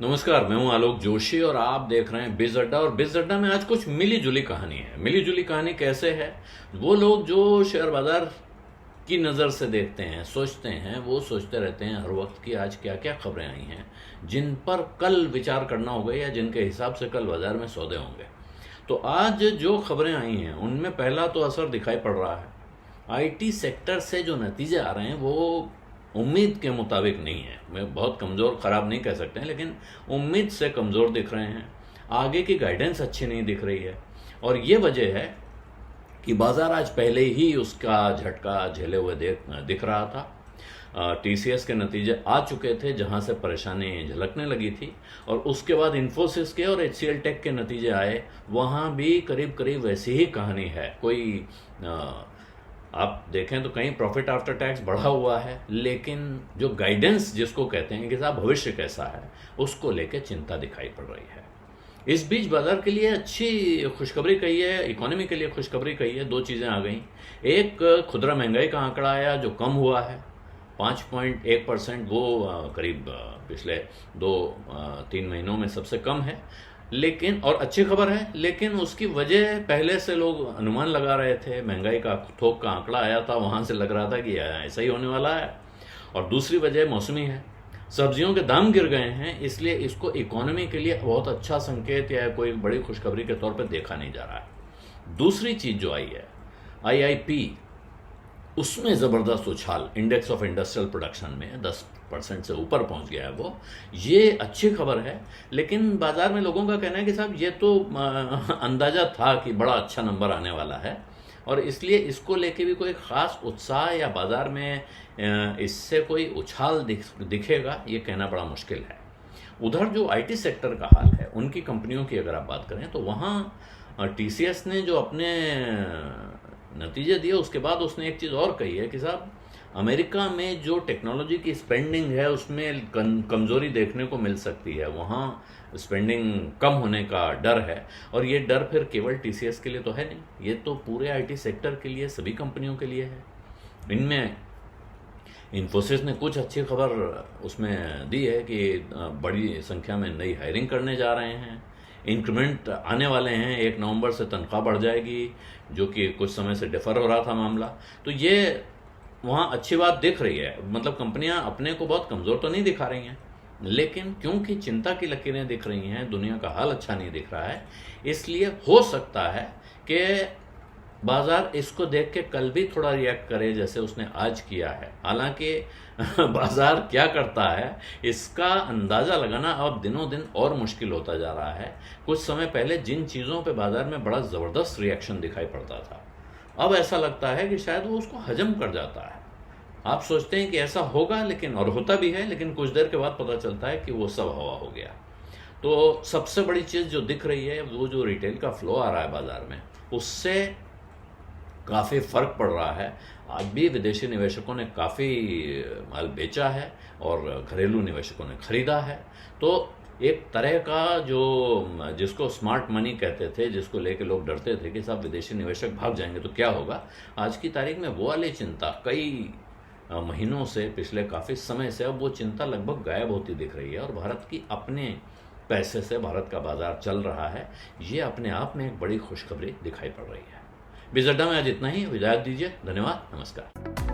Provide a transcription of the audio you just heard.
नमस्कार, मैं हूं आलोक जोशी और आप देख रहे हैं बिज अड्डा। और बिज अड्डा में आज कुछ मिली जुली कहानी है। मिली जुली कहानी कैसे है? वो लोग जो शेयर बाजार की नज़र से देखते हैं, सोचते हैं, वो सोचते रहते हैं हर वक्त कि आज क्या क्या खबरें आई हैं जिन पर कल विचार करना होगा या जिनके हिसाब से कल बाजार में सौदे होंगे। तो आज जो खबरें आई हैं उनमें पहला तो असर दिखाई पड़ रहा है। आईटी सेक्टर से जो नतीजे आ रहे हैं वो उम्मीद के मुताबिक नहीं है। मैं बहुत कमज़ोर ख़राब नहीं कह सकते हैं, लेकिन उम्मीद से कमज़ोर दिख रहे हैं। आगे की गाइडेंस अच्छी नहीं दिख रही है और ये वजह है कि बाज़ार आज पहले ही उसका झटका झेले हुए दिख रहा था। टीसीएस के नतीजे आ चुके थे जहां से परेशानी झलकने लगी थी, और उसके बाद इन्फोसिस के और एचसीएल टेक के नतीजे आए, वहां भी करीब करीब वैसी ही कहानी है। कोई आप देखें तो कहीं प्रॉफिट आफ्टर टैक्स बढ़ा हुआ है, लेकिन जो गाइडेंस जिसको कहते हैं कि साहब भविष्य कैसा है, उसको लेके चिंता दिखाई पड़ रही है। इस बीच बाजार के लिए अच्छी खुशखबरी कही है, इकोनॉमी के लिए खुशखबरी कही है। दो चीज़ें आ गई। एक, खुदरा महंगाई का आंकड़ा आया जो कम हुआ है 5.1%। वो करीब पिछले 2-3 महीनों में सबसे कम है। लेकिन और अच्छी खबर है, लेकिन उसकी वजह पहले से लोग अनुमान लगा रहे थे। महंगाई का थोक का आंकड़ा आया था, वहां से लग रहा था कि ऐसा ही होने वाला है। और दूसरी वजह मौसमी है। सब्जियों के दाम गिर गए हैं, इसलिए इसको इकोनॉमी के लिए बहुत अच्छा संकेत या कोई बड़ी खुशखबरी के तौर पर देखा नहीं जा रहा है। दूसरी चीज जो आई है, आईआईपी, उसमें ज़बरदस्त उछाल इंडेक्स ऑफ इंडस्ट्रियल प्रोडक्शन में 10% से ऊपर पहुंच गया है। वो ये अच्छी खबर है, लेकिन बाजार में लोगों का कहना है कि साहब ये तो अंदाजा था कि बड़ा अच्छा नंबर आने वाला है, और इसलिए इसको लेके भी कोई ख़ास उत्साह या बाजार में इससे कोई उछाल दिखेगा, ये कहना बड़ा मुश्किल है। उधर जो आईटी सेक्टर का हाल है, उनकी कंपनियों की अगर आप बात करें तो वहाँ टीसीएस ने जो अपने नतीजे दिए, उसके बाद उसने एक चीज़ और कही है कि साहब अमेरिका में जो टेक्नोलॉजी की स्पेंडिंग है उसमें कमज़ोरी देखने को मिल सकती है। वहाँ स्पेंडिंग कम होने का डर है, और ये डर फिर केवल टीसीएस के लिए तो है नहीं, ये तो पूरे आईटी सेक्टर के लिए, सभी कंपनियों के लिए है। इनमें इन्फोसिस ने कुछ अच्छी खबर उसमें दी है कि बड़ी संख्या में नई हायरिंग करने जा रहे हैं, इंक्रीमेंट आने वाले हैं, 1 नवंबर से तनख्वाह बढ़ जाएगी, जो कि कुछ समय से डिफर हो रहा था मामला। तो ये वहाँ अच्छी बात दिख रही है। मतलब कंपनियां अपने को बहुत कमज़ोर तो नहीं दिखा रही हैं, लेकिन क्योंकि चिंता की लकीरें दिख रही हैं, दुनिया का हाल अच्छा नहीं दिख रहा है, इसलिए हो सकता है कि बाजार इसको देख के कल भी थोड़ा रिएक्ट करे जैसे उसने आज किया है। हालांकि बाजार क्या करता है इसका अंदाज़ा लगाना अब दिनों दिन और मुश्किल होता जा रहा है। कुछ समय पहले जिन चीज़ों पे बाजार में बड़ा ज़बरदस्त रिएक्शन दिखाई पड़ता था, अब ऐसा लगता है कि शायद वो उसको हजम कर जाता है। आप सोचते हैं कि ऐसा होगा, लेकिन और होता भी है, लेकिन कुछ देर के बाद पता चलता है कि वो सब हवा हो गया। तो सबसे बड़ी चीज़ जो दिख रही है वो जो रिटेल का फ्लो आ रहा है बाजार में, उससे काफ़ी फर्क पड़ रहा है। आज भी विदेशी निवेशकों ने काफ़ी माल बेचा है और घरेलू निवेशकों ने खरीदा है। तो एक तरह का जो जिसको स्मार्ट मनी कहते थे, जिसको लेके लोग डरते थे कि साहब विदेशी निवेशक भाग जाएंगे तो क्या होगा, आज की तारीख में वो वाली चिंता कई महीनों से, पिछले काफ़ी समय से अब वो चिंता लगभग गायब होती दिख रही है, और भारत की अपने पैसे से भारत का बाजार चल रहा है। ये अपने आप में एक बड़ी खुशखबरी दिखाई पड़ रही है। बिज अड्डा में आज इतना ही। इजाज़त दीजिए। धन्यवाद। नमस्कार।